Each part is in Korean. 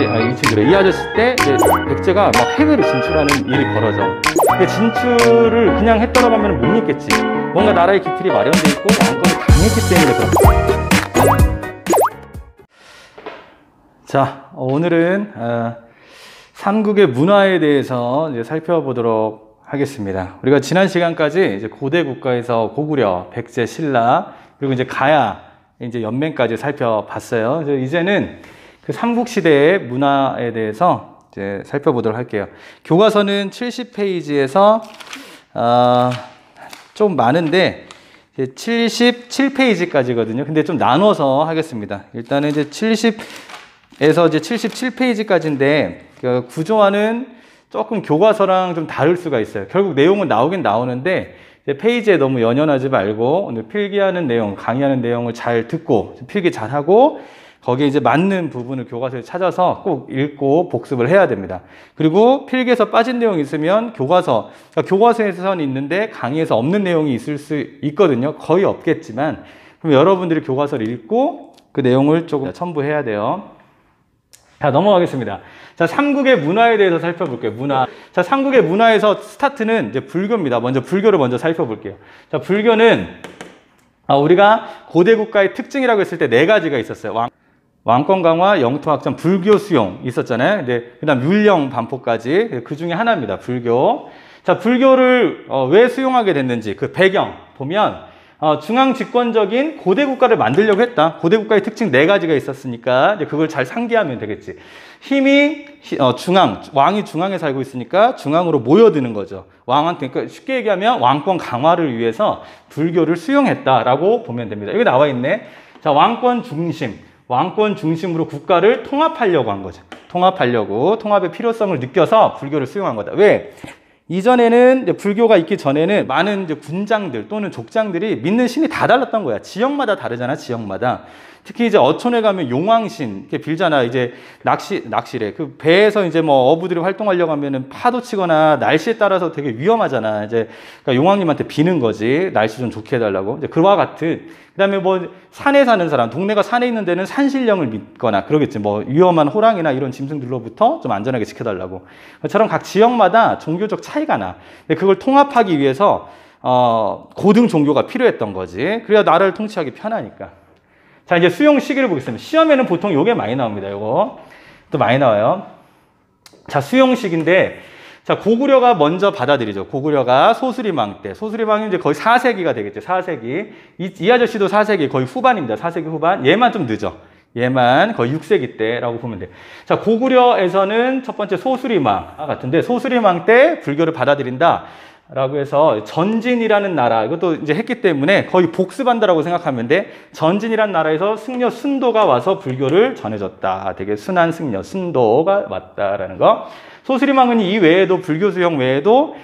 이 친구래. 이 아저씨 때 이제 백제가 막 해외로 진출하는 일이 벌어져. 근데 진출을 그냥 해 떨어가면 못 믿겠지. 뭔가 나라의 기틀이 마련돼 있고 왕권이 강했기 때문에 그렇다. 자, 오늘은 삼국의 문화에 대해서 이제 살펴보도록 하겠습니다. 우리가 지난 시간까지 이제 고대 국가에서 고구려, 백제, 신라, 그리고 이제 가야, 이제 연맹까지 살펴봤어요. 이제는 그 삼국시대의 문화에 대해서 이제 살펴보도록 할게요. 교과서는 70페이지에서 좀 많은데 77페이지까지거든요. 근데 좀 나눠서 하겠습니다. 일단은 이제 70에서 이제 77페이지까지인데 구조화는 조금 교과서랑 좀 다를 수가 있어요. 결국 내용은 나오긴 나오는데 페이지에 너무 연연하지 말고 오늘 필기하는 내용, 강의하는 내용을 잘 듣고 필기 잘 하고 거기에 이제 맞는 부분을 교과서에 찾아서 꼭 읽고 복습을 해야 됩니다. 그리고 필기에서 빠진 내용이 있으면 교과서, 그러니까 교과서에서는 있는데 강의에서 없는 내용이 있을 수 있거든요. 거의 없겠지만 그럼 여러분들이 교과서를 읽고 그 내용을 조금 첨부해야 돼요. 자, 넘어가겠습니다. 자, 삼국의 문화에 대해서 살펴볼게요. 문화. 자, 삼국의 문화에서 스타트는 이제 불교입니다. 먼저 불교를 먼저 살펴볼게요. 자, 불교는 우리가 고대 국가의 특징이라고 했을 때 네 가지가 있었어요. 왕권 강화, 영토 확장, 불교 수용 있었잖아요. 그다음 율령 반포까지 그 중에 하나입니다. 불교. 자, 불교를 왜 수용하게 됐는지 그 배경 보면 중앙 집권적인 고대 국가를 만들려고 했다. 고대 국가의 특징 네 가지가 있었으니까 이제 그걸 잘 상기하면 되겠지. 힘이 왕이 중앙에 살고 있으니까 중앙으로 모여드는 거죠. 왕한테, 그러니까 쉽게 얘기하면 왕권 강화를 위해서 불교를 수용했다라고 보면 됩니다. 여기 나와 있네. 자, 왕권 중심으로 국가를 통합하려고 한 거죠. 통합의 필요성을 느껴서 불교를 수용한 거다. 왜? 이전에는 이제 불교가 있기 전에는 많은 이제 군장들 또는 족장들이 믿는 신이 다 달랐던 거야. 지역마다 다르잖아, 지역마다. 특히 이제 어촌에 가면 용왕신 이렇게 빌잖아. 이제 낚시래. 그 배에서 이제 뭐 어부들이 활동하려고 하면은 파도 치거나 날씨에 따라서 되게 위험하잖아. 이제 그러니까 용왕님한테 비는 거지. 날씨 좀 좋게 해달라고. 이제 그와 같은. 그다음에 뭐 산에 사는 사람, 동네가 산에 있는 데는 산신령을 믿거나 그러겠지. 뭐 위험한 호랑이나 이런 짐승들로부터 좀 안전하게 지켜달라고. 그처럼 각 지역마다 종교적 차이가 나. 근데 그걸 통합하기 위해서 고등 종교가 필요했던 거지. 그래야 나라를 통치하기 편하니까. 자, 이제 수용 시기를 보겠습니다. 시험에는 보통 요게 많이 나옵니다. 요거 또 많이 나와요. 자, 수용 시기인데, 자, 고구려가 먼저 받아들이죠. 고구려가 소수리망 때. 소수리망이 이제 거의 4세기가 되겠죠. 4세기. 이 아저씨도 4세기 거의 후반입니다. 4세기 후반. 얘만 좀 늦어. 얘만 거의 6세기 때라고 보면 돼. 자, 고구려에서는 첫 번째 소수리망 같은데, 소수리망 때 불교를 받아들인다. 라고 해서 전진이라는 나라, 이것도 이제 했기 때문에 거의 복습한다라고 생각하면 돼. 전진이라는 나라에서 승려 순도가 와서 불교를 전해줬다. 되게 순한 승려 순도가 왔다라는 거. 소수리망은 이 외에도 불교 수용 외에도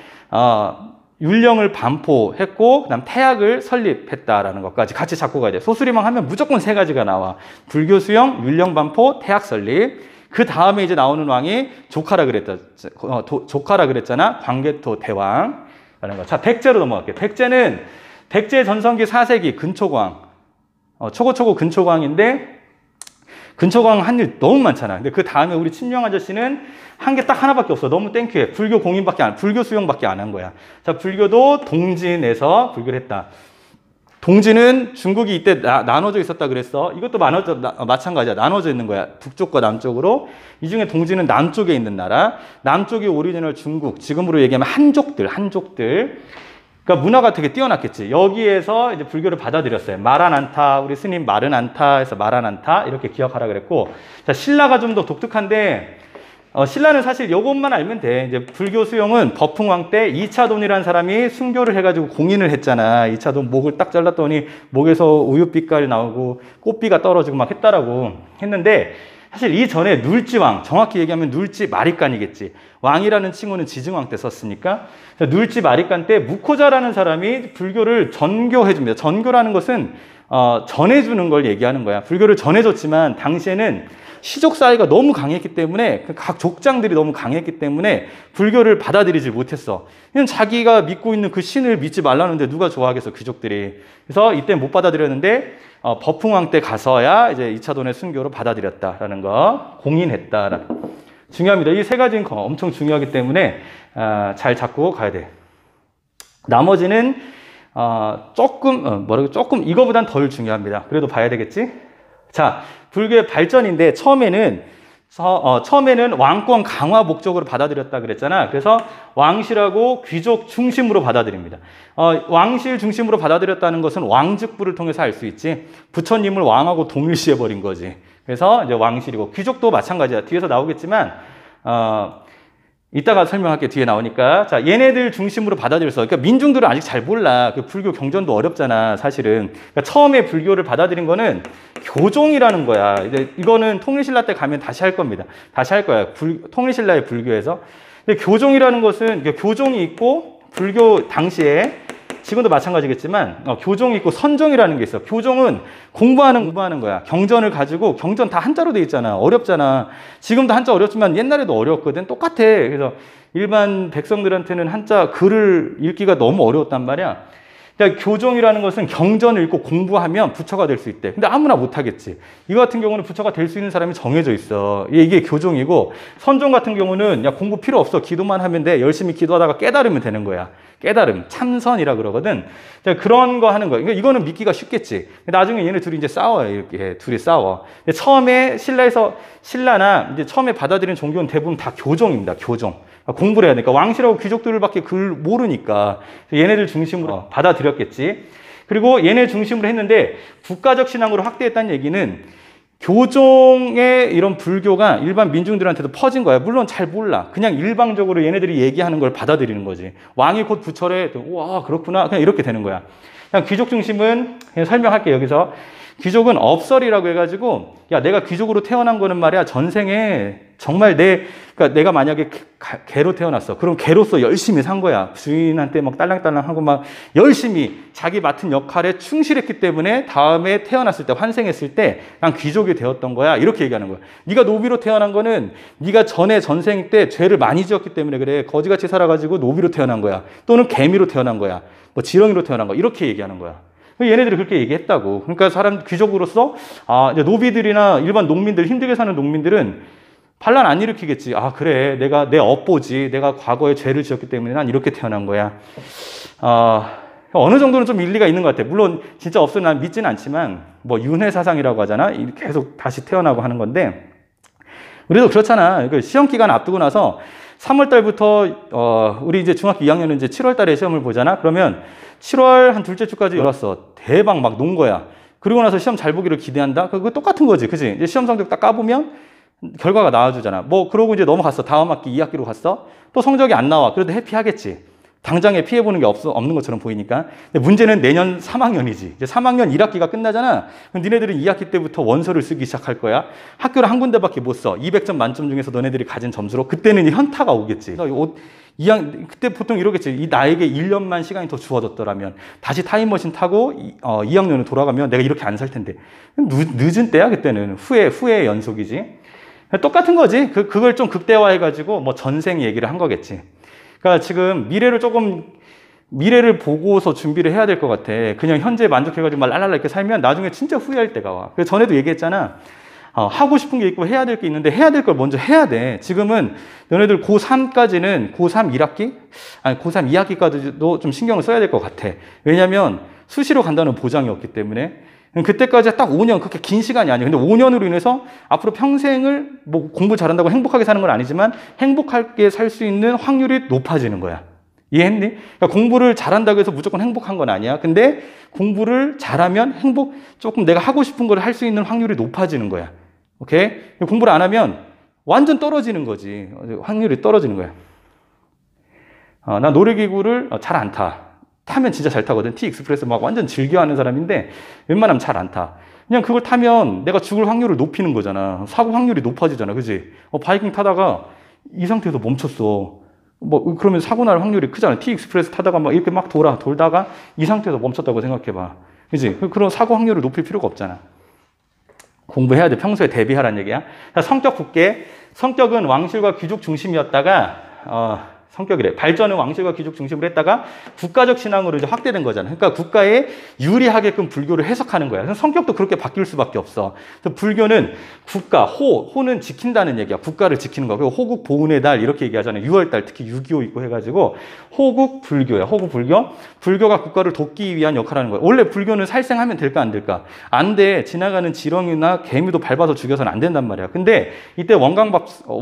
율령을 반포했고 그다음 태학을 설립했다라는 것까지 같이 잡고 가야 돼. 소수리망 하면 무조건 세 가지가 나와. 불교 수용, 율령 반포, 태학 설립. 그 다음에 이제 나오는 왕이 조카라 그랬잖아. 광개토 대왕. 라는 거. 자, 백제로 넘어갈게요. 백제는 백제 전성기 4세기 근초광. 초고 근초광인데 근초광 한 일 너무 많잖아. 근데 그 다음에 우리 친명 아저씨는 한 게 딱 하나밖에 없어. 너무 땡큐해. 불교 불교 수용밖에 안 한 거야. 자, 불교도 동진에서 불교를 했다. 동진은 중국이 이때 나눠져 있었다 그랬어. 이것도 마찬가지야. 나눠져 있는 거야. 북쪽과 남쪽으로. 이 중에 동진은 남쪽에 있는 나라. 남쪽이 오리지널 중국. 지금으로 얘기하면 한족들. 그러니까 문화가 되게 뛰어났겠지. 여기에서 이제 불교를 받아들였어요. 마라난타, 우리 스님 마르난타 해서 마라난타 이렇게 기억하라 그랬고. 자, 신라가 좀 더 독특한데 신라는 사실 요것만 알면 돼. 이제 불교 수용은 버풍왕 때 이차돈이라는 사람이 순교를 해가지고 공인을 했잖아. 이차돈 목을 딱 잘랐더니 목에서 우유빛깔이 나오고 꽃비가 떨어지고 막 했다라고 했는데 사실 이전에 눌지왕, 정확히 얘기하면 눌지 마리간이겠지. 왕이라는 칭호는 지증왕 때 썼으니까 눌지 마리간 때 무코자라는 사람이 불교를 전교해줍니다. 전교라는 것은 전해주는 걸 얘기하는 거야. 불교를 전해줬지만 당시에는 시족 사회가 너무 강했기 때문에 각 족장들이 너무 강했기 때문에 불교를 받아들이지 못했어. 그냥 자기가 믿고 있는 그 신을 믿지 말라는데 누가 좋아하겠어, 귀족들이. 그래서 이때 못 받아들였는데 버풍왕 때 가서야 이제 이차돈의 순교로 받아들였다라는 거, 공인했다라는. 중요합니다. 이 세 가지는 엄청 중요하기 때문에 잘 잡고 가야 돼. 나머지는 조금 이거보단 덜 중요합니다. 그래도 봐야 되겠지? 자, 불교의 발전인데 처음에는 왕권 강화 목적으로 받아들였다 그랬잖아. 그래서 왕실하고 귀족 중심으로 받아들입니다. 왕실 중심으로 받아들였다는 것은 왕직부를 통해서 알 수 있지. 부처님을 왕하고 동일시해버린 거지. 그래서 이제 왕실이고 귀족도 마찬가지야. 뒤에서 나오겠지만 이따가 설명할게. 뒤에 나오니까. 자, 얘네들 중심으로 받아들였어. 그러니까 민중들은 아직 잘 몰라. 그 불교 경전도 어렵잖아, 사실은. 그러니까 처음에 불교를 받아들인 거는 교종이라는 거야. 이제 이거는 통일신라 때 가면 다시 할 겁니다. 다시 할 거야. 통일신라의 불교에서. 근데 교종이라는 것은 교종이 있고 불교 당시에 지금도 마찬가지겠지만 교종이 있고 선종이라는 게 있어. 교종은 공부하는 거야. 경전을 가지고 경전 다 한자로 돼 있잖아. 어렵잖아. 지금도 한자 어렵지만 옛날에도 어려웠거든. 똑같아. 그래서 일반 백성들한테는 한자 글을 읽기가 너무 어려웠단 말이야. 그러니까 교종이라는 것은 경전을 읽고 공부하면 부처가 될 수 있대. 근데 아무나 못하겠지. 이거 같은 경우는 부처가 될 수 있는 사람이 정해져 있어. 이게 교종이고, 선종 같은 경우는 야, 공부 필요 없어. 기도만 하면 돼. 열심히 기도하다가 깨달으면 되는 거야. 깨달음, 참선이라 그러거든. 그런 거 하는 거야. 그러니까 이거는 믿기가 쉽겠지. 나중에 얘네 둘이 이제 싸워요. 이렇게 둘이 싸워. 근데 처음에 신라나 이제 처음에 받아들인 종교는 대부분 다 교종입니다. 교종. 공부를 해야 되니까 왕실하고 귀족들밖에 글 모르니까 얘네들 중심으로 받아들였겠지. 그리고 얘네 중심으로 했는데 국가적 신앙으로 확대했다는 얘기는 교종의 이런 불교가 일반 민중들한테도 퍼진 거야. 물론 잘 몰라. 그냥 일방적으로 얘네들이 얘기하는 걸 받아들이는 거지. 왕이 곧 부처래. 와, 그렇구나. 그냥 이렇게 되는 거야. 그냥 귀족 중심은 그냥 설명할게, 여기서. 귀족은 업설이라고 해가지고, 야, 내가 귀족으로 태어난 거는 말이야, 전생에 정말 그러니까 내가 만약에 개로 태어났어. 그럼 개로서 열심히 산 거야. 주인한테 막 딸랑딸랑 하고 막 열심히 자기 맡은 역할에 충실했기 때문에 다음에 태어났을 때, 환생했을 때 난 귀족이 되었던 거야. 이렇게 얘기하는 거야. 네가 노비로 태어난 거는 네가 전생 때 죄를 많이 지었기 때문에 그래. 거지같이 살아가지고 노비로 태어난 거야. 또는 개미로 태어난 거야. 뭐 지렁이로 태어난 거야. 이렇게 얘기하는 거야. 얘네들이 그렇게 얘기했다고. 그러니까 귀족으로서, 이제 노비들이나 일반 농민들, 힘들게 사는 농민들은 반란 안 일으키겠지. 그래. 내 업보지. 내가 과거에 죄를 지었기 때문에 난 이렇게 태어난 거야. 어느 정도는 좀 일리가 있는 것 같아. 물론 진짜 없어 난 믿지는 않지만, 뭐 윤회사상이라고 하잖아. 계속 다시 태어나고 하는 건데. 그래도 그렇잖아. 시험 기간 앞두고 나서 3월 달부터, 우리 이제 중학교 2학년은 이제 7월 달에 시험을 보잖아. 그러면 7월 한 둘째 주까지 열었어. 대박 막 논 거야. 그리고 나서 시험 잘 보기를 기대한다? 그거 똑같은 거지. 그치? 이제 시험 성적 딱 까보면 결과가 나와주잖아. 뭐, 그러고 이제 넘어갔어. 다음 학기 2학기로 갔어. 또 성적이 안 나와. 그래도 해피하겠지. 당장에 피해보는 게 없는 것처럼 보이니까. 근데 문제는 내년 3학년이지. 이제 3학년 1학기가 끝나잖아. 그럼 니네들은 2학기 때부터 원서를 쓰기 시작할 거야. 학교를 한 군데밖에 못 써. 200점 만점 중에서 너네들이 가진 점수로. 그때는 현타가 오겠지. 그때 보통 이러겠지. 나에게 1년만 시간이 더 주어졌더라면 다시 타임머신 타고 2학년으로 돌아가면 내가 이렇게 안 살 텐데. 늦은 때야, 그때는. 후회 연속이지. 똑같은 거지. 그걸 좀 극대화해가지고 뭐 전생 얘기를 한 거겠지. 그러니까 지금 미래를 보고서 준비를 해야 될 것 같아. 그냥 현재 만족해가지고 막 랄랄라 이렇게 살면 나중에 진짜 후회할 때가 와. 그래서 전에도 얘기했잖아. 하고 싶은 게 있고 해야 될 게 있는데 해야 될 걸 먼저 해야 돼. 지금은 너네들 고3까지는 고3 1학기? 아니 고3 2학기까지도 좀 신경을 써야 될 것 같아. 왜냐면 수시로 간다는 보장이 없기 때문에. 그때까지 딱 5년, 그렇게 긴 시간이 아니에요. 근데 5년으로 인해서 앞으로 평생을 뭐 공부 잘한다고 행복하게 사는 건 아니지만 행복하게 살 수 있는 확률이 높아지는 거야. 이해했니? 그러니까 공부를 잘한다고 해서 무조건 행복한 건 아니야. 근데 공부를 잘하면 조금 내가 하고 싶은 걸 할 수 있는 확률이 높아지는 거야. 오케이? 공부를 안 하면 완전 떨어지는 거지. 확률이 떨어지는 거야. 나 놀이기구를 잘 안 타. 타면 진짜 잘 타거든. T-익스프레스 막 완전 즐겨하는 사람인데 웬만하면 잘 안 타. 그냥 그걸 타면 내가 죽을 확률을 높이는 거잖아. 사고 확률이 높아지잖아. 그지? 바이킹 타다가 이 상태에서 멈췄어. 뭐 그러면 사고 날 확률이 크잖아. T-익스프레스 타다가 막 이렇게 막 돌다가 이 상태에서 멈췄다고 생각해봐. 그지? 그런 사고 확률을 높일 필요가 없잖아. 공부해야 돼. 평소에 대비하라는 얘기야. 자, 성격 볼게. 성격은 왕실과 귀족 중심이었다가, 성격이래. 발전은 왕실과 귀족 중심으로 했다가 국가적 신앙으로 이제 확대된 거잖아. 그러니까 국가에 유리하게끔 불교를 해석하는 거야. 그래서 성격도 그렇게 바뀔 수밖에 없어. 그래서 불교는 국가, 호는 지킨다는 얘기야. 국가를 지키는 거. 그리고 호국 보훈의 달 이렇게 얘기하잖아요. 6월달 특히 6.25 있고 해가지고 호국 불교야. 호국 불교. 불교가 국가를 돕기 위한 역할을 하는 거야. 원래 불교는 살생하면 될까 안 될까? 안 돼. 지나가는 지렁이나 개미도 밟아서 죽여서는 안 된단 말이야. 근데 이때 원광법사가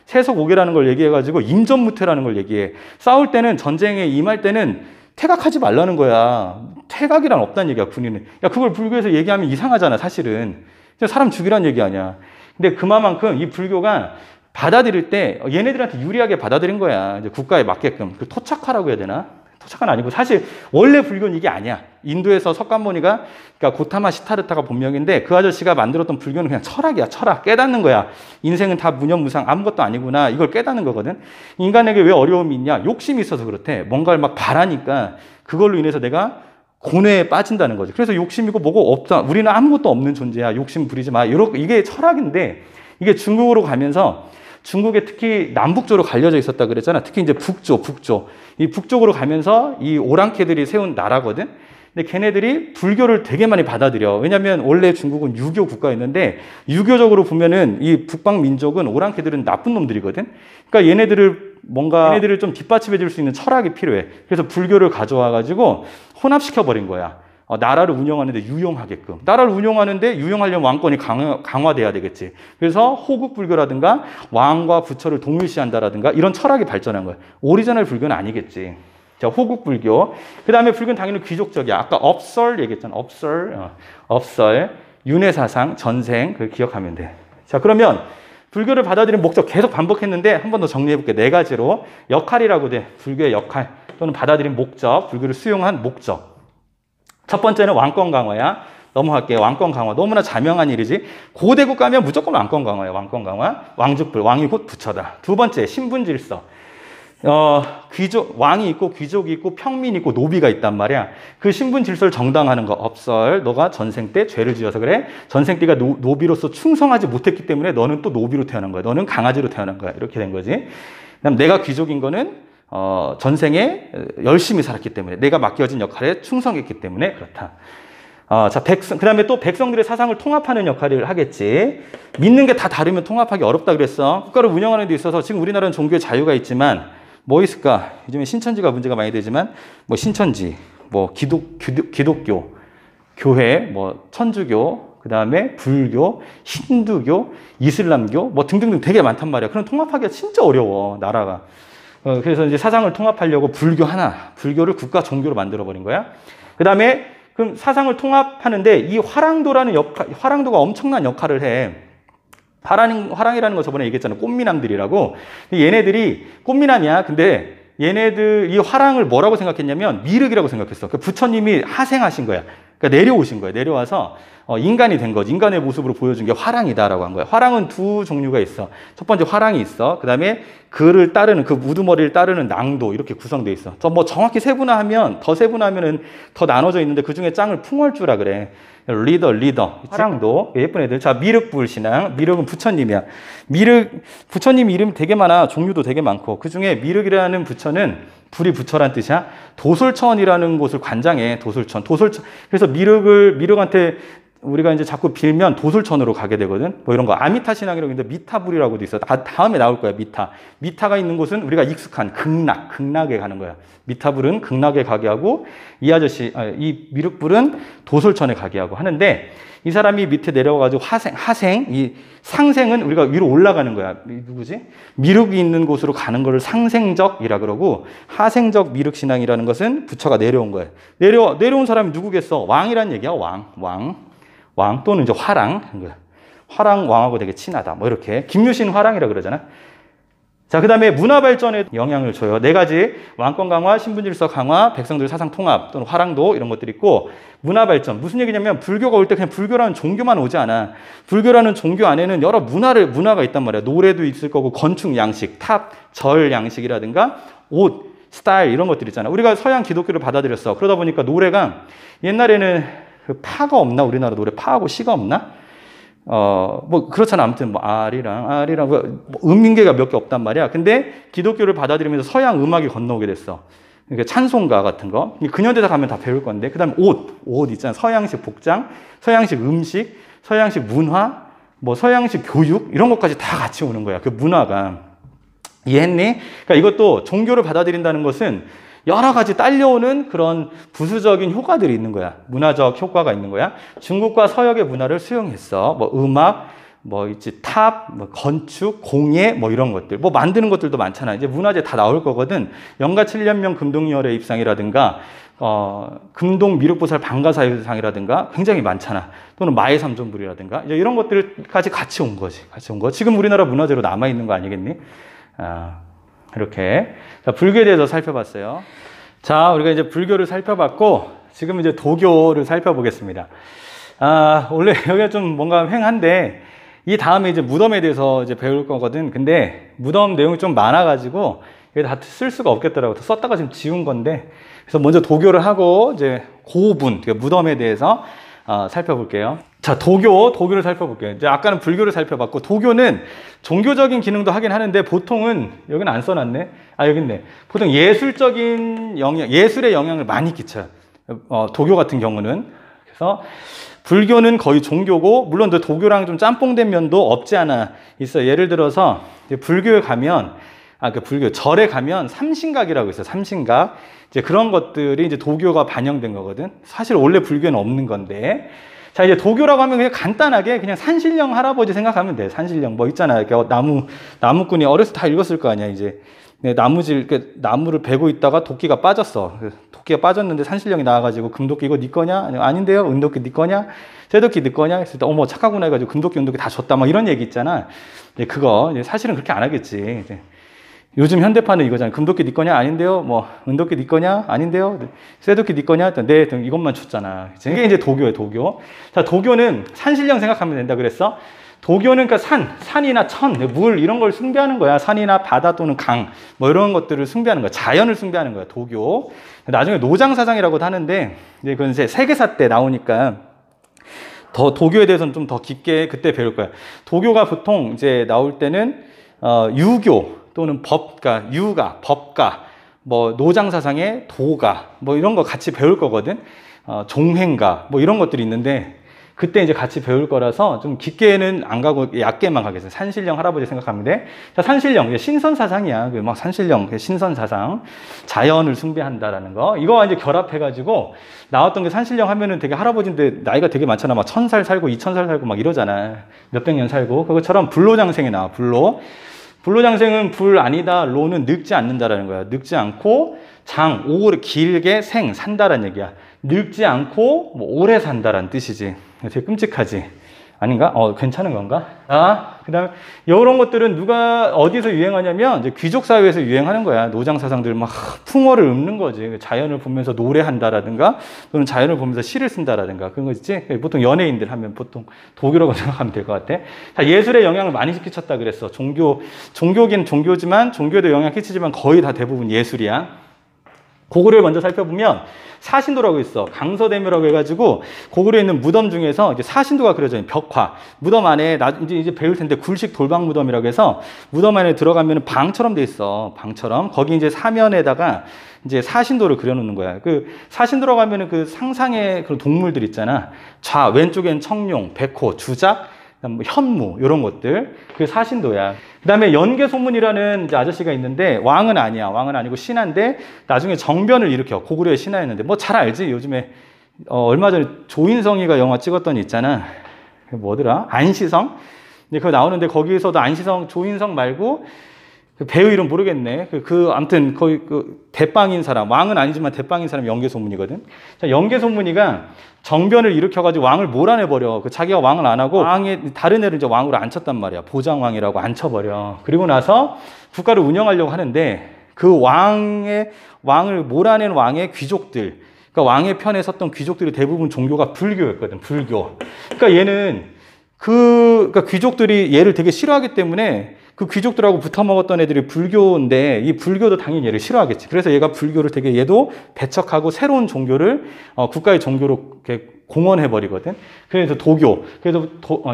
세속 5개라는 걸 얘기해가지고 임전무퇴라는 걸 얘기해. 싸울 때는 전쟁에 임할 때는 퇴각하지 말라는 거야. 퇴각이란 없다는 얘기야, 군인은. 야, 그걸 불교에서 얘기하면 이상하잖아, 사실은. 사람 죽이란 얘기 아니야. 근데 그만큼 이 불교가 받아들일 때 얘네들한테 유리하게 받아들인 거야. 이제 국가에 맞게끔. 그 토착하라고 해야 되나? 토착은 아니고 사실 원래 불교는 이게 아니야. 인도에서 석가모니가 그러니까 고타마 시타르타가 본명인데 그 아저씨가 만들었던 불교는 그냥 철학이야. 철학. 깨닫는 거야. 인생은 다 무념무상 아무것도 아니구나. 이걸 깨닫는 거거든. 인간에게 왜 어려움이 있냐? 욕심이 있어서 그렇대. 뭔가를 막 바라니까 그걸로 인해서 내가 고뇌에 빠진다는 거지. 그래서 욕심이고 뭐고 없다. 우리는 아무것도 없는 존재야. 욕심 부리지 마. 이게 철학인데 이게 중국으로 가면서 중국에 특히 남북조로 갈려져 있었다 그랬잖아. 특히 이제 북조. 이 북쪽으로 가면서 이 오랑캐들이 세운 나라거든. 근데 걔네들이 불교를 되게 많이 받아들여. 왜냐면 원래 중국은 유교 국가였는데 유교적으로 보면은 이 북방 민족은 오랑캐들은 나쁜 놈들이거든. 그러니까 얘네들을 좀 뒷받침해 줄 수 있는 철학이 필요해. 그래서 불교를 가져와 가지고 혼합시켜 버린 거야. 나라를 운영하는데 유용하게끔. 나라를 운영하는데 유용하려면 왕권이 강화돼야 되겠지. 그래서 호국불교라든가 왕과 부처를 동일시한다라든가 이런 철학이 발전한 거야. 오리지널 불교는 아니겠지. 자, 호국불교. 그 다음에 불교는 당연히 귀족적이야. 아까 업설 얘기했잖아. 업설, 윤회사상, 전생, 그걸 기억하면 돼. 자, 그러면 불교를 받아들인 목적 계속 반복했는데 한 번 더 정리해볼게. 4가지로. 역할이라고 돼. 불교의 역할 또는 받아들인 목적, 불교를 수용한 목적. 첫 번째는 왕권 강화야. 넘어갈게요. 왕권 강화. 너무나 자명한 일이지. 고대국 가면 무조건 왕권 강화야. 왕권 강화. 왕족불. 왕이 곧 부처다. 두 번째, 신분 질서. 왕이 있고 귀족이 있고 평민이 있고 노비가 있단 말이야. 그 신분 질서를 정당하는 거. 업설. 너가 전생 때 죄를 지어서 그래. 전생 때가 노비로서 충성하지 못했기 때문에 너는 또 노비로 태어난 거야. 너는 강아지로 태어난 거야. 이렇게 된 거지. 그다음 내가 귀족인 거는 전생에 열심히 살았기 때문에 내가 맡겨진 역할에 충성했기 때문에 그렇다. 자, 그 다음에 또 백성들의 사상을 통합하는 역할을 하겠지. 믿는 게 다 다르면 통합하기 어렵다 그랬어. 국가를 운영하는 데 있어서 지금 우리나라는 종교의 자유가 있지만 뭐 있을까? 요즘에 신천지가 문제가 많이 되지만 뭐 신천지, 뭐 기독교, 교회, 뭐 천주교, 그 다음에 불교, 힌두교, 이슬람교 뭐 등등등 되게 많단 말이야. 그럼 통합하기가 진짜 어려워, 나라가. 그래서 이제 사상을 통합하려고 불교를 국가 종교로 만들어버린 거야. 그 다음에 그럼 사상을 통합하는데 이 화랑도가 엄청난 역할을 해. 화랑이라는 거 저번에 얘기했잖아. 꽃미남들이라고. 얘네들이 꽃미남이야. 근데 얘네들 이 화랑을 뭐라고 생각했냐면 미륵이라고 생각했어. 그 부처님이 하생하신 거야. 그러니까 내려오신 거야. 내려와서 인간이 된 거지. 인간의 모습으로 보여준 게 화랑이다라고 한 거야. 화랑은 두 종류가 있어. 첫 번째 화랑이 있어. 그 다음에 그를 따르는 그 우두머리를 따르는 낭도 이렇게 구성돼 있어. 뭐 정확히 세분화하면은 더 나눠져 있는데 그 중에 짱을 풍월주라 그래. 리더. 화랑도 예쁜 애들. 자, 미륵불 신앙. 미륵은 부처님이야. 부처님 이름 되게 많아. 종류도 되게 많고. 그 중에 미륵이라는 부처는 불이 부처란 뜻이야. 도솔천이라는 곳을 관장해. 도솔천. 그래서 미륵한테 우리가 이제 자꾸 빌면 도솔천으로 가게 되거든. 뭐 이런 거. 아미타 신앙이라고 있는데 미타불이라고도 있어. 다음에 나올 거야, 미타. 미타가 있는 곳은 우리가 익숙한 극락에 가는 거야. 미타불은 극락에 가게 하고, 이 미륵불은 도솔천에 가게 하고 하는데, 이 사람이 밑에 내려가지고 이 상생은 우리가 위로 올라가는 거야. 누구지? 미륵이 있는 곳으로 가는 거를 상생적이라 그러고, 하생적 미륵 신앙이라는 것은 부처가 내려온 거야. 내려온 사람이 누구겠어? 왕이란 얘기야, 왕 또는 이제 화랑. 화랑 왕하고 되게 친하다. 뭐 이렇게. 김유신 화랑이라 그러잖아. 자, 그 다음에 문화 발전에 영향을 줘요. 4가지. 왕권 강화, 신분 질서 강화, 백성들 사상 통합 또는 화랑도 이런 것들이 있고, 문화 발전. 무슨 얘기냐면 불교가 올 때 그냥 불교라는 종교만 오지 않아. 불교라는 종교 안에는 여러 문화가 있단 말이야. 노래도 있을 거고, 건축 양식, 탑, 절 양식이라든가 옷, 스타일 이런 것들 있잖아. 우리가 서양 기독교를 받아들였어. 그러다 보니까 노래가 옛날에는 그 파가 없나? 우리나라 노래 파하고 시가 없나? 뭐 그렇잖아. 아무튼 뭐 아리랑 뭐 음인계가 몇 개 없단 말이야. 근데 기독교를 받아들이면서 서양 음악이 건너오게 됐어. 그러니까 찬송가 같은 거. 근현대사 가면 다 배울 건데. 그다음에 옷 있잖아. 서양식 복장, 서양식 음식, 서양식 문화, 뭐 서양식 교육 이런 것까지 다 같이 오는 거야. 그 문화가. 이해했니? 그러니까 이것도 종교를 받아들인다는 것은 여러 가지 딸려오는 그런 부수적인 효과들이 있는 거야. 문화적 효과가 있는 거야. 중국과 서역의 문화를 수용했어. 뭐 음악, 뭐 있지 탑, 뭐 건축, 공예, 뭐 이런 것들. 뭐 만드는 것들도 많잖아. 이제 문화재 다 나올 거거든. 영가 7년명 금동열의 입상이라든가 금동 미륵보살 방가사유상이라든가 굉장히 많잖아. 또는 마의 삼존불이라든가 이제 이런 것들까지 같이 온 거지. 같이 온 거. 지금 우리나라 문화재로 남아 있는 거 아니겠니? 이렇게. 자, 불교에 대해서 살펴봤어요. 자, 우리가 이제 불교를 살펴봤고, 지금 이제 도교를 살펴보겠습니다. 원래 여기가 좀 뭔가 횡한데, 이 다음에 이제 무덤에 대해서 이제 배울 거거든. 근데 무덤 내용이 좀 많아가지고, 이게 다 쓸 수가 없겠더라고. 썼다가 지금 지운 건데, 그래서 먼저 도교를 하고, 이제 고분, 그러니까 무덤에 대해서 살펴볼게요. 자, 도교를 살펴볼게요. 이제 아까는 불교를 살펴봤고, 도교는 종교적인 기능도 하긴 하는데, 보통은, 여기는 안 써놨네? 여기 있네. 보통 예술적인 예술의 영향을 많이 끼쳐요. 도교 같은 경우는. 그래서, 불교는 거의 종교고, 물론 도교랑 좀 짬뽕된 면도 없지 않아 있어요. 예를 들어서, 불교에 가면, 절에 가면 삼신각이라고 있어요. 삼신각. 이제 그런 것들이 이제 도교가 반영된 거거든. 사실 원래 불교는 없는 건데. 자, 이제 도교라고 하면 그냥 간단하게 그냥 산신령 할아버지 생각하면 돼. 산신령. 뭐 있잖아요. 이렇게 나무꾼이 어렸을 때 다 읽었을 거 아니야, 이제. 나무를 베고 있다가 도끼가 빠졌어. 도끼가 빠졌는데 산신령이 나와가지고 금도끼 이거 네 거냐? 아닌데요? 은도끼 네 거냐? 쇠도끼 네 거냐? 했을 때 어머 착하구나 해가지고 금도끼, 은도끼 다 줬다. 막 이런 얘기 있잖아. 그거 사실은 그렇게 안 하겠지. 요즘 현대판은 이거잖아요. 금도끼 네 거냐? 아닌데요? 뭐 은도끼 네 거냐? 아닌데요? 쇠도끼 네 거냐? 네, 이것만 줬잖아. 이게 이제 도교예요, 도교. 자, 도교는 산신령 생각하면 된다 그랬어. 도교는 그러니까 산이나 천, 물 이런 걸 숭배하는 거야. 산이나 바다 또는 강, 뭐 이런 것들을 숭배하는 거야. 자연을 숭배하는 거야, 도교. 나중에 노장사상이라고도 하는데, 이제 그건 이제 세계사 때 나오니까 더 도교에 대해서는 좀 더 깊게 그때 배울 거야. 도교가 보통 이제 나올 때는 유교 또는 법가, 유가, 법가, 뭐 노장사상의 도가, 뭐 이런 거 같이 배울 거거든. 종행가, 뭐 이런 것들이 있는데 그때 이제 같이 배울 거라서 좀 깊게는 안 가고 얕게만 가겠어요. 산신령 할아버지 생각하면 돼. 자, 산신령, 신선사상이야. 막 산신령, 신선사상. 자연을 숭배한다라는 거. 이거 이제 결합해가지고 나왔던 게 산신령 하면은 되게 할아버지인데 나이가 되게 많잖아. 막 1000살 살고 2000살 살고 막 이러잖아. 몇백 년 살고. 그것처럼 불로장생이 나와, 불로. 불로장생은 불 아니다, 로는 늙지 않는다라는 거야. 늙지 않고 오래 길게 산다라는 얘기야. 늙지 않고 뭐 오래 산다라는 뜻이지. 되게 끔찍하지. 아닌가? 괜찮은 건가? 그 다음에 이런 것들은 누가 어디서 유행하냐면 이제 귀족 사회에서 유행하는 거야. 노장 사상들 막 풍어를 읊는 거지. 자연을 보면서 노래한다라든가 또는 자연을 보면서 시를 쓴다라든가 그런 거 있지. 보통 연예인들 하면 보통 도교라고 생각하면 될 것 같아. 자, 예술에 영향을 많이 끼쳤다 그랬어. 종교긴 종교지만 종교에도 영향 끼치지만 거의 다 대부분 예술이야. 고구려를 먼저 살펴보면 사신도라고 있어. 강서대묘라고 해가지고 고구려에 있는 무덤 중에서 이제 사신도가 그려져 있는 벽화. 무덤 안에 이제 배울 텐데 굴식 돌방 무덤이라고 해서 무덤 안에 들어가면 방처럼 돼 있어. 방처럼. 거기 이제 사면에다가 이제 사신도를 그려놓는 거야. 그 사신도라고 하면은 그 상상의 그런 동물들 있잖아. 왼쪽엔 청룡, 백호, 주작, 뭐 현무 이런 것들. 그게 사신도야. 그 다음에 연개소문이라는 이제 아저씨가 있는데 왕은 아니야. 왕은 아니고 신하인데 나중에 정변을 일으켜. 고구려의 신하였는데 뭐 잘 알지? 요즘에 얼마 전에 조인성이가 영화 찍었던 있잖아. 뭐더라? 안시성? 근데 그거 나오는데 거기에서도 안시성, 조인성 말고 그 배우 이름 모르겠네. 아무튼 거의 대빵인 사람, 왕은 아니지만 대빵인 사람 연개소문이거든. 자, 연개소문이가 정변을 일으켜가지고 왕을 몰아내버려. 자기가 왕을 안 하고 다른 애를 이제 왕으로 앉혔단 말이야. 보장왕이라고 앉혀버려. 그리고 나서 국가를 운영하려고 하는데 그 왕을 몰아낸 왕의 귀족들, 그러니까 왕의 편에 섰던 귀족들이 대부분 종교가 불교였거든. 불교. 그러니까 얘는 그러니까 귀족들이 얘를 되게 싫어하기 때문에 그 귀족들하고 붙어 먹었던 애들이 불교인데 이 불교도 당연히 얘를 싫어하겠지. 그래서 얘가 불교를 되게 얘도 배척하고 새로운 종교를 국가의 종교로 이렇게 공언해 버리거든. 그래서 도교. 그래서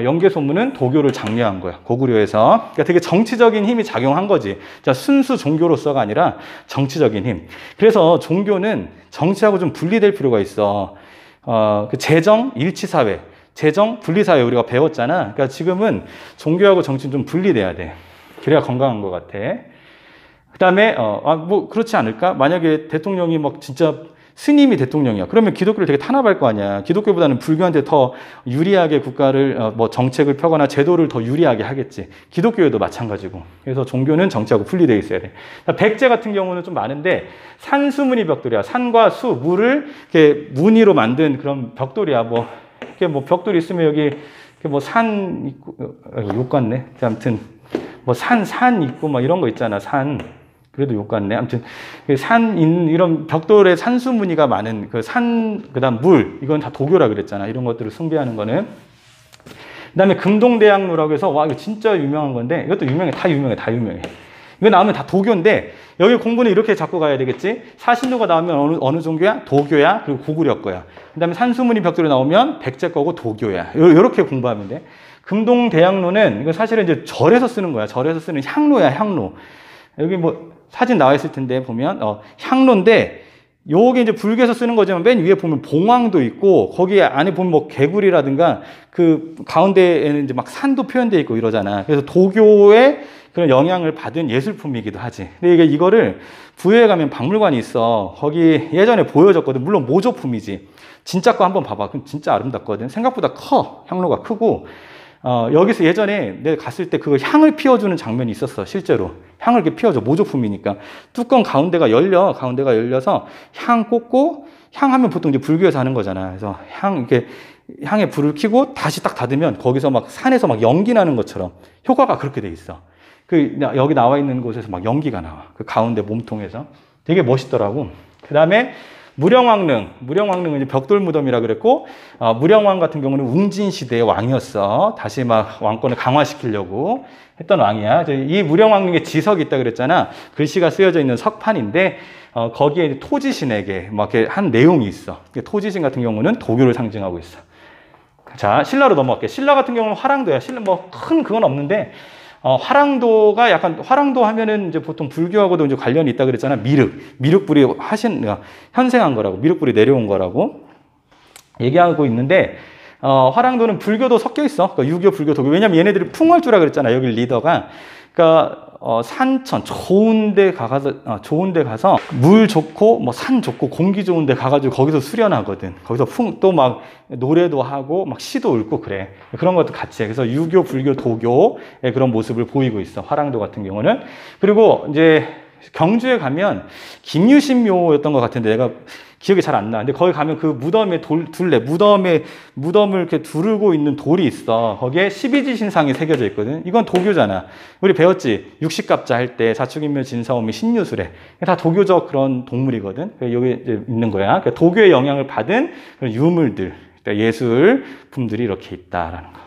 영계소문은 도교를 장려한 거야. 고구려에서. 그러니까 되게 정치적인 힘이 작용한 거지. 자, 순수 종교로서가 아니라 정치적인 힘. 그래서 종교는 정치하고 좀 분리될 필요가 있어. 그 재정 일치 사회. 재정 분리사회 우리가 배웠잖아. 그러니까 지금은 종교하고 정치는 좀 분리돼야 돼. 그래야 건강한 것 같아. 그 다음에, 뭐, 그렇지 않을까? 만약에 대통령이 막 진짜 스님이 대통령이야. 그러면 기독교를 되게 탄압할 거 아니야. 기독교보다는 불교한테 더 유리하게 국가를, 뭐, 정책을 펴거나 제도를 더 유리하게 하겠지. 기독교에도 마찬가지고. 그래서 종교는 정치하고 분리되어 있어야 돼. 백제 같은 경우는 좀 많은데, 산수무늬 벽돌이야. 산과 수, 물을 이렇게 무늬로 만든 그런 벽돌이야. 뭐, 이렇게 뭐 벽돌이 있으면 여기 뭐 산 있고, 욕 같네. 아무튼 뭐 산 있고 막 이런 거 있잖아. 산. 그래도 욕 같네. 아무튼 이런 벽돌에 산수 무늬가 많은 그 산, 그다음 물 이건 다 도교라 그랬잖아. 이런 것들을 숭배하는 거는. 그다음에 금동대학로라고 해서 와 이거 진짜 유명한 건데 이것도 유명해. 다 유명해. 이거 나오면 다 도교인데 여기 공부는 이렇게 잡고 가야 되겠지. 사신도가 나오면 어느 종교야? 도교야. 그리고 고구려 거야. 그 다음에 산수무늬 벽돌이 나오면 백제 거고 도교야. 이렇게 공부하면 돼. 금동대학로는 이거 사실은 이제 절에서 쓰는 거야. 절에서 쓰는 향로야, 향로. 여기 뭐 사진 나와 있을 텐데 보면 향로인데 요게 이제 불교에서 쓰는 거지만 맨 위에 보면 봉황도 있고 거기 안에 보면 뭐 개구리라든가 그 가운데에는 이제 막 산도 표현되어 있고 이러잖아. 그래서 도교의 그런 영향을 받은 예술품이기도 하지. 근데 이거를 부여에 가면 박물관이 있어. 거기 예전에 보여줬거든. 물론 모조품이지. 진짜 거 한번 봐봐. 그럼 진짜 아름답거든. 생각보다 커. 향로가 크고. 여기서 예전에 내가 갔을 때 그거 향을 피워주는 장면이 있었어. 실제로. 향을 이렇게 피워줘. 모조품이니까. 뚜껑 가운데가 열려서 향 꽂고, 향 하면 보통 이제 불교에서 하는 거잖아. 그래서 향에 불을 켜고 다시 딱 닫으면 거기서 막 산에서 막 연기 나는 것처럼 효과가 그렇게 돼 있어. 여기 나와 있는 곳에서 막 연기가 나와. 그 가운데 몸통에서. 되게 멋있더라고. 그 다음에 무령왕릉은 이제 벽돌 무덤이라 그랬고, 무령왕 같은 경우는 웅진 시대의 왕이었어. 다시 막 왕권을 강화시키려고 했던 왕이야. 이 무령왕릉에 지석이 있다 그랬잖아. 글씨가 쓰여져 있는 석판인데, 거기에 토지신에게 막 이렇게 한 내용이 있어. 토지신 같은 경우는 도교를 상징하고 있어. 자, 신라로 넘어갈게. 신라 같은 경우는 화랑도야. 신라 뭐 큰 그건 없는데, 화랑도가 약간, 화랑도 하면은 이제 보통 불교하고도 이제 관련이 있다 그랬잖아. 미륵불이 현생한 거라고, 미륵불이 내려온 거라고 얘기하고 있는데, 화랑도는 불교도 섞여 있어. 그러니까 유교, 불교, 도교. 왜냐면 얘네들이 풍월주라 그랬잖아. 여기 리더가. 그러니까, 산천, 좋은 데 가서, 물 좋고, 뭐 산 좋고, 공기 좋은 데 가가지고 거기서 수련하거든. 거기서 또 막 노래도 하고, 막 시도 읽고 그래. 그런 것도 같이 해. 그래서 유교, 불교, 도교의 그런 모습을 보이고 있어. 화랑도 같은 경우는. 그리고 이제 경주에 가면 김유신묘였던 것 같은데 내가 기억이 잘 안 나. 근데 거기 가면 그 무덤에 무덤을 이렇게 두르고 있는 돌이 있어. 거기에 12지신상이 새겨져 있거든. 이건 도교잖아. 우리 배웠지? 육식갑자 할 때 자축인묘 진사오미 신유술에. 다 도교적 그런 동물이거든. 여기 이제 있는 거야. 그러니까 도교의 영향을 받은 그런 유물들, 그러니까 예술품들이 이렇게 있다라는 거.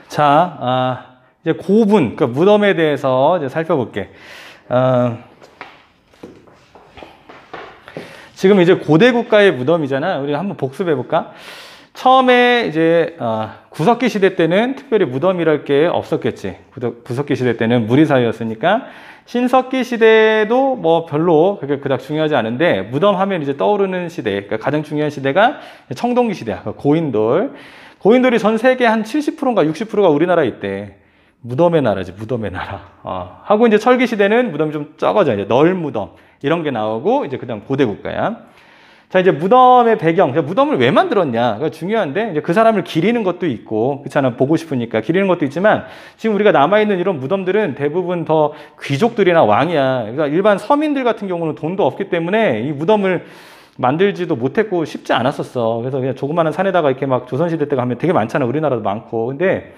자, 이제 고분, 그러니까 무덤에 대해서 이제 살펴볼게. 지금 이제 고대 국가의 무덤이잖아. 우리 한번 복습해 볼까? 처음에 이제 구석기 시대 때는 특별히 무덤이랄 게 없었겠지. 구석기 시대 때는 무리사회였으니까. 신석기 시대도 뭐 별로 그게 그닥 중요하지 않은데 무덤 하면 이제 떠오르는 시대, 그러니까 가장 중요한 시대가 청동기 시대야. 고인돌이 전 세계 한 70%인가 60%가 우리나라에 있대. 무덤의 나라지, 무덤의 나라. 하고 이제 철기 시대는 무덤이 좀 적어져. 이제 널무덤. 이런 게 나오고, 이제 그 다음 고대 국가야. 자, 이제 무덤의 배경. 무덤을 왜 만들었냐. 그가 중요한데, 이제 그 사람을 기리는 것도 있고, 그렇잖아. 보고 싶으니까 기리는 것도 있지만, 지금 우리가 남아있는 이런 무덤들은 대부분 더 귀족들이나 왕이야. 그러니까 일반 서민들 같은 경우는 돈도 없기 때문에 이 무덤을 만들지도 못했고 쉽지 않았었어. 그래서 그냥 조그마한 산에다가 이렇게 막 조선시대 때 가면 되게 많잖아. 우리나라도 많고. 근데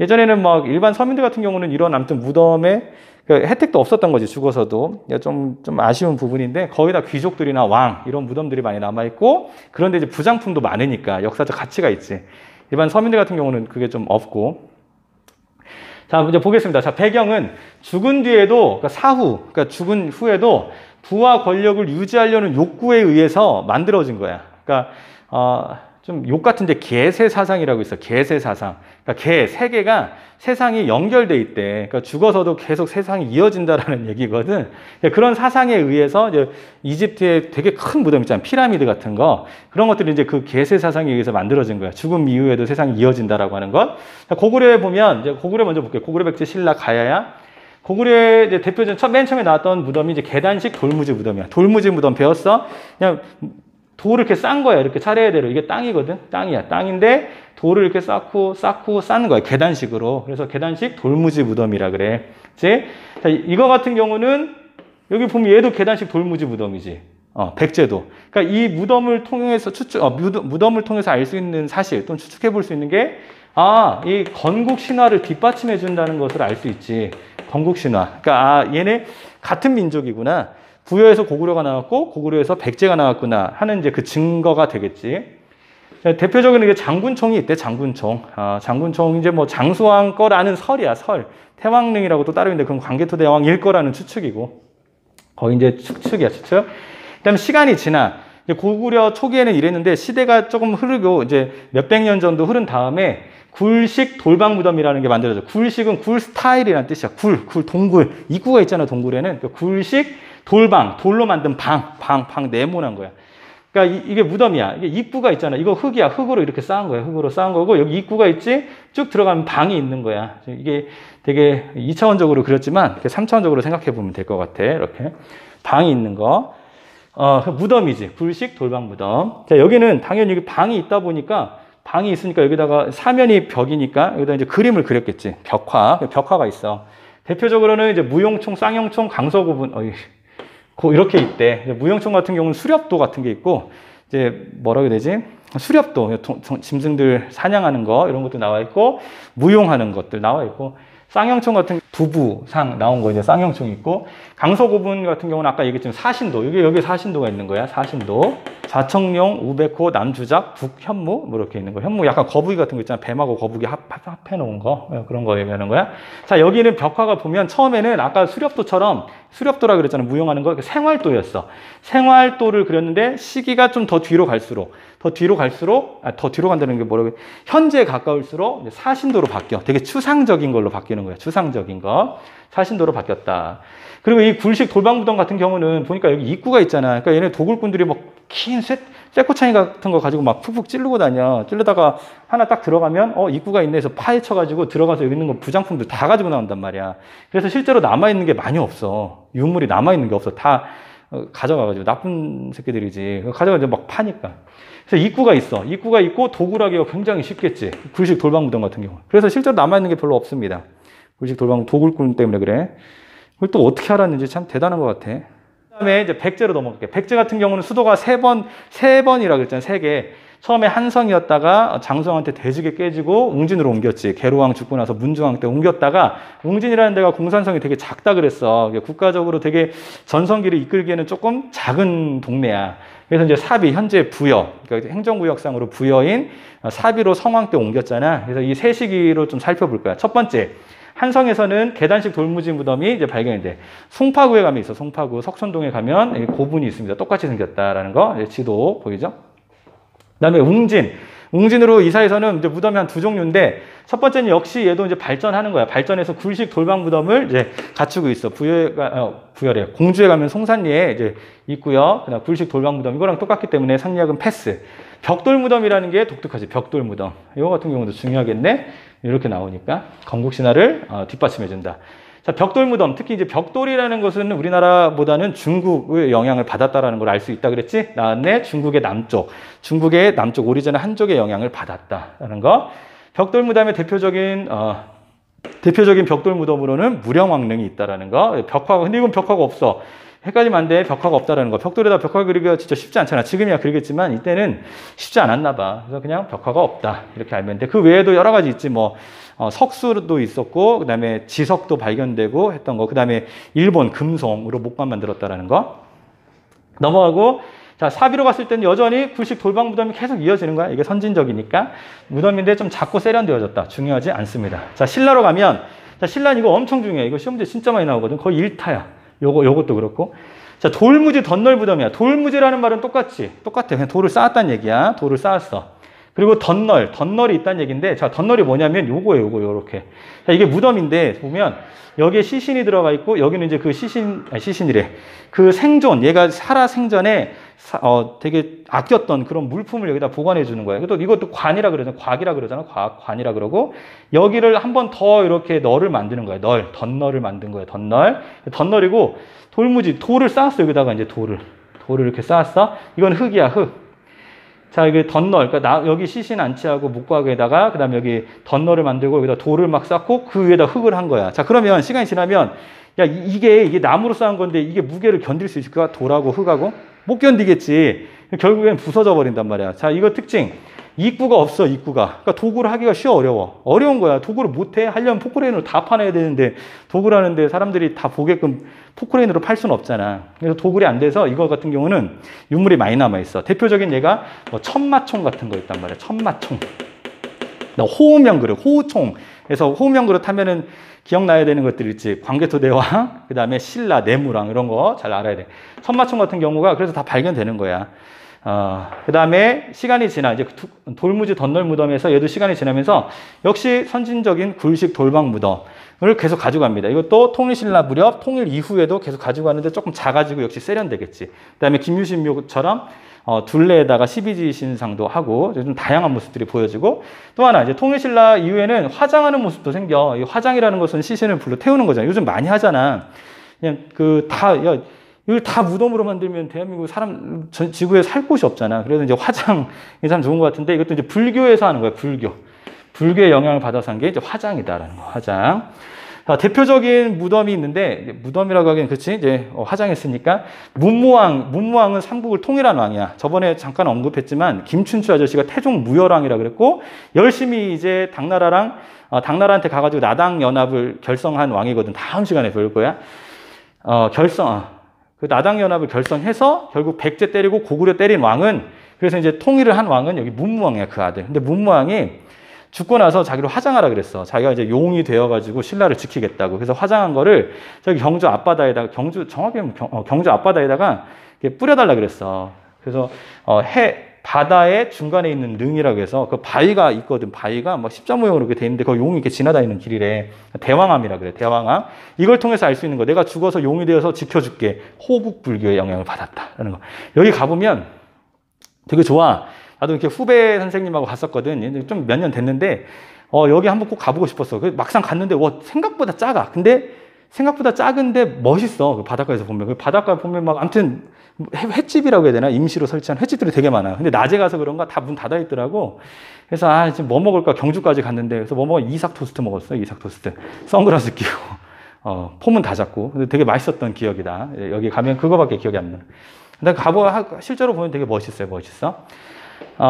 예전에는 막 일반 서민들 같은 경우는 이런 아무튼 무덤에 혜택도 없었던 거지, 죽어서도. 좀 아쉬운 부분인데, 거의 다 귀족들이나 왕, 이런 무덤들이 많이 남아있고, 그런데 이제 부장품도 많으니까 역사적 가치가 있지. 일반 서민들 같은 경우는 그게 좀 없고. 자, 이제 보겠습니다. 자, 배경은 죽은 뒤에도, 그러니까 사후, 그러니까 죽은 후에도 부와 권력을 유지하려는 욕구에 의해서 만들어진 거야. 그러니까, 좀 욕 같은데 계세 사상이라고 있어. 계세 사상. 그러니까 세계가 세상이 연결돼 있대. 그러니까 죽어서도 계속 세상이 이어진다라는 얘기거든. 그러니까 그런 사상에 의해서 이제 이집트에 되게 큰 무덤 있잖아. 피라미드 같은 거. 그런 것들이 이제 그 계세 사상에 의해서 만들어진 거야. 죽음 이후에도 세상이 이어진다라고 하는 것. 고구려에 보면 이제 고구려 먼저 볼게요. 고구려 백제 신라 가야야. 고구려의 이제 대표적인 맨 처음에 나왔던 무덤이 이제 계단식 돌무지 무덤이야. 돌무지 무덤 배웠어? 그냥 돌을 이렇게 싼 거야. 이렇게 차례대로. 이게 땅이거든. 땅이야. 땅인데 돌을 이렇게 쌓고 쌓는 거야. 계단식으로. 그래서 계단식 돌무지 무덤이라 그래. 그치? 자, 이거 같은 경우는 여기 보면 얘도 계단식 돌무지 무덤이지. 백제도. 그러니까 이 무덤을 통해서 무덤을 통해서 알 수 있는 사실 또는 추측해 볼 수 있는 게 이 건국 신화를 뒷받침해 준다는 것을 알 수 있지. 건국 신화. 그러니까 얘네 같은 민족이구나. 부여에서 고구려가 나왔고 고구려에서 백제가 나왔구나 하는 이제 그 증거가 되겠지. 대표적으로 이게 장군총이 있대. 장군총. 장군총 이제 뭐 장수왕 거라는 설이야. 설. 태왕릉이라고 또 따로 있는데 그건 광개토 대왕일 거라는 추측이고. 거의 이제 추측이야. 추측. 그다음에 시간이 지나 이제 고구려 초기에는 이랬는데 시대가 조금 흐르고 이제 몇백 년 정도 흐른 다음에 굴식 돌방 무덤이라는 게 만들어져. 굴식은 굴 스타일이라는 뜻이야. 동굴. 입구가 있잖아. 동굴에는 굴식 돌방, 돌로 만든 방 네모난 거야. 그러니까 이게 무덤이야. 이게 입구가 있잖아. 이거 흙이야. 흙으로 이렇게 쌓은 거야. 흙으로 쌓은 거고 여기 입구가 있지. 쭉 들어가면 방이 있는 거야. 이게 되게 2차원적으로 그렸지만 3차원적으로 생각해 보면 될 것 같아. 이렇게 방이 있는 거. 무덤이지. 굴식 돌방 무덤. 자, 여기는 당연히 여기 방이 있다 보니까 방이 있으니까 여기다가 사면이 벽이니까 여기다 이제 그림을 그렸겠지. 벽화가 있어. 대표적으로는 이제 무용총, 쌍용총, 강서구분, 이렇게 있대. 무용총 같은 경우는 수렵도 같은 게 있고, 이제 뭐라고 해야 되지? 수렵도, 짐승들 사냥하는 거, 이런 것도 나와 있고, 무용하는 것들 나와 있고, 쌍용총 같은 두부상 나온 거 이제 쌍용총 있고, 강서구분 같은 경우는 아까 얘기했지만 사신도, 여기 사신도가 있는 거야. 사신도. 좌청룡, 우백호, 남주작, 북현무 뭐 이렇게 있는 거. 현무 약간 거북이 같은 거 있잖아. 뱀하고 거북이 합해 놓은 거. 그런 거 얘기하는 거야. 자, 여기는 벽화가 보면 처음에는 아까 수렵도처럼 수렵도라 그랬잖아. 무용하는 거. 생활도였어. 생활도를 그렸는데 시기가 좀 더 뒤로 갈수록 더 뒤로 간다는 게 뭐라고 해? 현재에 가까울수록 사신도로 바뀌어. 되게 추상적인 걸로 바뀌는 거야. 추상적인 거. 사신도로 바뀌었다. 그리고 이 굴식 돌방무덤 같은 경우는 보니까 여기 입구가 있잖아. 그러니까 얘네 도굴꾼들이 뭐 긴 쇠꼬챙이 같은 거 가지고 막 푹푹 찌르고 다녀. 찌르다가 하나 딱 들어가면 입구가 있네 해서 파헤쳐가지고 들어가서 여기 있는 거 부장품들 다 가지고 나온단 말이야. 그래서 실제로 남아있는 게 많이 없어. 유물이 남아있는 게 없어. 다 가져가가지고 나쁜 새끼들이지. 가져가지고 막 파니까. 그래서 입구가 있어. 입구가 있고 도굴하기가 굉장히 쉽겠지. 굴식 돌방무덤 같은 경우. 그래서 실제로 남아있는 게 별로 없습니다. 굴식 돌방 도굴꾼 때문에 그래. 그걸 또 어떻게 알았는지 참 대단한 것 같아. 그 다음에 이제 백제로 넘어갈게. 백제 같은 경우는 수도가 세 번이라고 그랬잖아. 3개. 처음에 한성이었다가 장수왕한테 대직에 깨지고 웅진으로 옮겼지. 계로왕 죽고 나서 문중왕 때 옮겼다가 웅진이라는 데가 공산성이 되게 작다 그랬어. 국가적으로 되게 전성기를 이끌기에는 조금 작은 동네야. 그래서 이제 사비, 현재 부여, 그러니까 행정구역상으로 부여인 사비로 성왕 때 옮겼잖아. 그래서 이 세 시기로 좀 살펴볼 거야. 첫 번째. 한성에서는 계단식 돌무지 무덤이 이제 발견이 돼. 송파구에 가면 있어. 송파구 석촌동에 가면 고분이 있습니다. 똑같이 생겼다라는 거. 지도 보이죠? 그다음에 웅진으로 이사해서는 이제 무덤이 한 2종류인데 첫 번째는 역시 얘도 이제 발전하는 거야. 발전해서 굴식 돌방 무덤을 이제 갖추고 있어. 부여래. 공주에 가면 송산리에 이제 있고요. 그다음 굴식 돌방 무덤 이거랑 똑같기 때문에 상리학은 패스. 벽돌 무덤이라는 게 독특하지. 벽돌 무덤. 이거 같은 경우도 중요하겠네. 이렇게 나오니까 건국 신화를 뒷받침해 준다. 자, 벽돌 무덤. 특히 이제 벽돌이라는 것은 우리나라보다는 중국의 영향을 받았다라는 걸 알 수 있다 그랬지? 나왔네. 중국의 남쪽 오리지널 한족의 영향을 받았다라는 거. 벽돌 무덤의 대표적인 벽돌 무덤으로는 무령왕릉이 있다라는 거. 벽화가 근데 이건 벽화가 없어. 헷갈리면 안 돼. 벽화가 없다라는 거. 벽돌에다 벽화 그리기가 진짜 쉽지 않잖아. 지금이야 그리겠지만 이때는 쉽지 않았나 봐. 그래서 그냥 벽화가 없다. 이렇게 알면 돼. 그 외에도 여러 가지 있지. 뭐 석수도 있었고 그다음에 지석도 발견되고 했던 거. 그다음에 일본 금송으로 목관 만들었다라는 거. 넘어가고 자, 사비로 갔을 때는 여전히 굴식 돌방 무덤이 계속 이어지는 거야. 이게 선진적이니까. 무덤인데 좀 작고 세련되어졌다. 중요하지 않습니다. 자, 신라로 가면 자, 신란 이거 엄청 중요해. 이거 시험 문제 진짜 많이 나오거든. 거의 1타야. 요것도 그렇고. 자, 돌무지 덧널 무덤이야. 돌무지라는 말은 똑같아. 그냥 돌을 쌓았다는 얘기야. 돌을 쌓았어. 그리고 덧널이 있다는 얘기인데, 자, 덧널이 뭐냐면 요거예요. 요렇게. 자, 이게 무덤인데, 보면 여기에 시신이 들어가 있고, 여기는 이제 그 시신이래. 그 생존, 얘가 살아 생전에 되게 아꼈던 그런 물품을 여기다 보관해 주는 거야. 이것도 관이라 그러잖아. 곽이라 그러잖아. 관이라 그러고, 여기를 한 번 더 이렇게 널을 만드는 거야. 덧널을 만든 거야. 덧널이고, 돌무지, 돌을 쌓았어. 여기다가 이제 돌을 이렇게 쌓았어. 이건 흙이야, 흙. 자, 이게 덧널, 그러니까 여기 시신 안치하고 묵과에다가 그다음에 여기 덧널을 만들고 여기다 돌을 막 쌓고 그 위에다 흙을 한 거야. 자, 그러면 시간이 지나면 야, 이게 나무로 쌓은 건데 이게 무게를 견딜 수 있을까? 돌하고 흙하고 못 견디겠지. 결국엔 부서져 버린단 말이야. 자, 이거 특징. 입구가 없어, 입구가. 그러니까 도구를 하기가 어려운 거야. 도구를 못 해. 하려면 포크레인으로 다 파내야 되는데 도구를 하는데 사람들이 다 보게끔 포크레인으로 팔 수는 없잖아. 그래서 도굴이 안 돼서 이거 같은 경우는 유물이 많이 남아 있어. 대표적인 예가 뭐 천마총 같은 거 있단 말이야. 천마총. 호우명 그릇, 호우총에서 호우명 그릇 하면은 기억나야 되는 것들 있지. 광개토대왕, 그 다음에 신라, 내무랑 이런 거 잘 알아야 돼. 천마총 같은 경우가 그래서 다 발견되는 거야. 그 다음에 시간이 지나, 이제 돌무지 덧널 무덤에서 얘도 시간이 지나면서 역시 선진적인 굴식 돌방 무덤을 계속 가져갑니다. 이것도 통일신라 무렵, 통일 이후에도 계속 가지고 가는데 조금 작아지고 역시 세련되겠지. 그 다음에 김유신묘처럼 둘레에다가 12지 신상도 하고 좀 다양한 모습들이 보여지고 또 하나 이제 통일신라 이후에는 화장하는 모습도 생겨. 이 화장이라는 것은 시신을 불러 태우는 거잖아. 요즘 많이 하잖아. 그냥 이걸 다 무덤으로 만들면 대한민국 사람 지구에 살 곳이 없잖아. 그래서 이제 화장이 참 좋은 것 같은데 이것도 이제 불교에서 하는 거야. 불교의 영향을 받아서 한 게 이제 화장이다라는 거. 화장. 자, 대표적인 무덤이 있는데 무덤이라고 하기엔 그렇지 이제 화장했으니까 문무왕은 삼국을 통일한 왕이야. 저번에 잠깐 언급했지만 김춘추 아저씨가 태종 무열왕이라 그랬고 열심히 이제 당나라한테 가가지고 나당 연합을 결성한 왕이거든. 다음 시간에 배울 거야. 그 나당 연합을 결성해서 결국 백제 때리고 고구려 때린 왕은 그래서 이제 통일을 한 왕은 여기 문무왕이야, 그 아들. 근데 문무왕이 죽고 나서 자기를 화장하라 그랬어. 자기가 이제 용이 되어가지고 신라를 지키겠다고. 그래서 화장한 거를 저기 경주 앞바다에다가 경주 앞바다에다가 이렇게 뿌려달라 그랬어. 그래서 바다의 중간에 있는 능이라고 해서 그 바위가 있거든. 바위가 막 십자 모형으로 이렇게 돼 있는데 그 용이 이렇게 지나다니는 길이래. 대왕암이라 그래. 대왕암. 이걸 통해서 알 수 있는 거. 내가 죽어서 용이 되어서 지켜줄게. 호국 불교의 영향을 받았다라는 거. 여기 가보면 되게 좋아. 나도 이렇게 후배 선생님하고 갔었거든. 좀 몇 년 됐는데 여기 한번 꼭 가보고 싶었어. 막상 갔는데 생각보다 작아. 근데 생각보다 작은데 멋있어. 그 바닷가에서 보면. 그 바닷가 보면 막 아무튼 횟집이라고 해야 되나? 임시로 설치한 횟집들이 되게 많아. 근데 낮에 가서 그런가 다 문 닫아 있더라고. 그래서 지금 뭐 먹을까? 경주까지 갔는데 그래서 뭐 먹어? 이삭 토스트 먹었어. 이삭 토스트. 선글라스 끼고 폼은 다 잡고. 근데 되게 맛있었던 기억이다. 여기 가면 그거밖에 기억이 안 나. 근데 실제로 보면 되게 멋있어.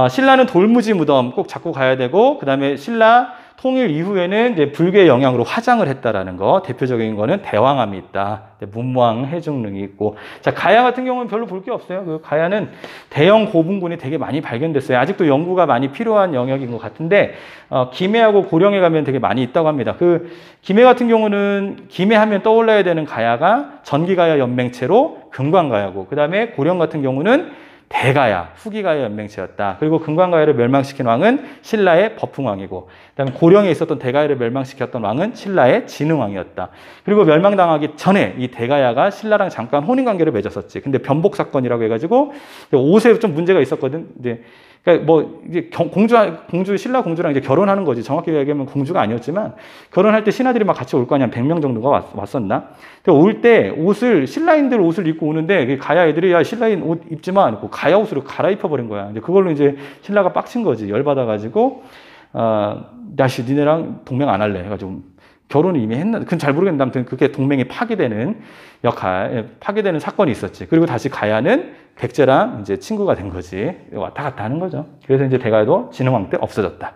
신라는 돌무지 무덤 꼭 잡고 가야 되고, 그 다음에 신라 통일 이후에는 이제 불교의 영향으로 화장을 했다라는 거. 대표적인 거는 대왕암이 있다. 문무왕 해중릉이 있고. 자, 가야 같은 경우는 별로 볼 게 없어요. 그 가야는 대형 고분군이 되게 많이 발견됐어요. 아직도 연구가 많이 필요한 영역인 것 같은데, 김해하고 고령에 가면 되게 많이 있다고 합니다. 그 김해 같은 경우는 김해하면 떠올라야 되는 가야가 전기가야 연맹체로 금관가야고, 그 다음에 고령 같은 경우는 대가야, 후기가야 연맹체였다. 그리고 금관가야를 멸망시킨 왕은 신라의 법흥왕이고, 그다음에 고령에 있었던 대가야를 멸망시켰던 왕은 신라의 진흥왕이었다. 그리고 멸망당하기 전에 이 대가야가 신라랑 잠깐 혼인관계를 맺었었지. 근데 변복 사건이라고 해가지고 옷에 좀 문제가 있었거든. 그러니까 뭐 이제 신라 공주랑 이제 결혼하는 거지. 정확히 얘기하면 공주가 아니었지만 결혼할 때 신하들이 막 같이 올 거 아니야. 100명 정도가 왔었나? 올 때 신라인들 옷을 입고 오는데 가야 애들이 야 신라인 옷 입지 마. 그러고 가야 옷으로 갈아입혀 버린 거야. 이제 그걸로 이제 신라가 빡친 거지. 열받아가지고 야씨 니네랑 동맹 안 할래 해가지고 결혼을 이미 했나? 그건 잘 모르겠는데 아무튼 그게 동맹이 파기되는 사건이 있었지. 그리고 다시 가야는 백제랑 이제 친구가 된 거지. 왔다 갔다 하는 거죠. 그래서 이제 대가야도 진흥왕 때 없어졌다.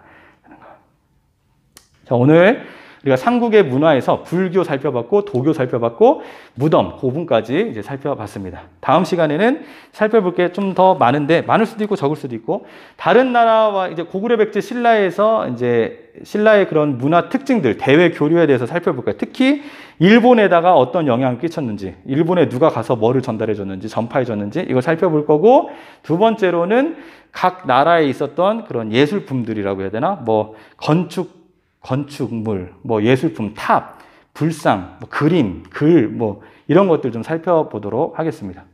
자, 오늘 우리가 삼국의 문화에서 불교 살펴봤고, 도교 살펴봤고, 무덤, 고분까지 이제 살펴봤습니다. 다음 시간에는 살펴볼 게 좀 더 많은데, 많을 수도 있고 적을 수도 있고, 다른 나라와 이제 고구려 백제 신라에서 이제 신라의 그런 문화 특징들, 대외 교류에 대해서 살펴볼 거예요. 특히 일본에다가 어떤 영향을 끼쳤는지, 일본에 누가 가서 뭐를 전달해 줬는지, 전파해 줬는지 이걸 살펴볼 거고, 두 번째로는 각 나라에 있었던 그런 예술품들이라고 해야 되나? 뭐 건축물, 뭐 예술품, 탑, 불상, 뭐 그림, 글, 뭐 이런 것들 좀 살펴보도록 하겠습니다.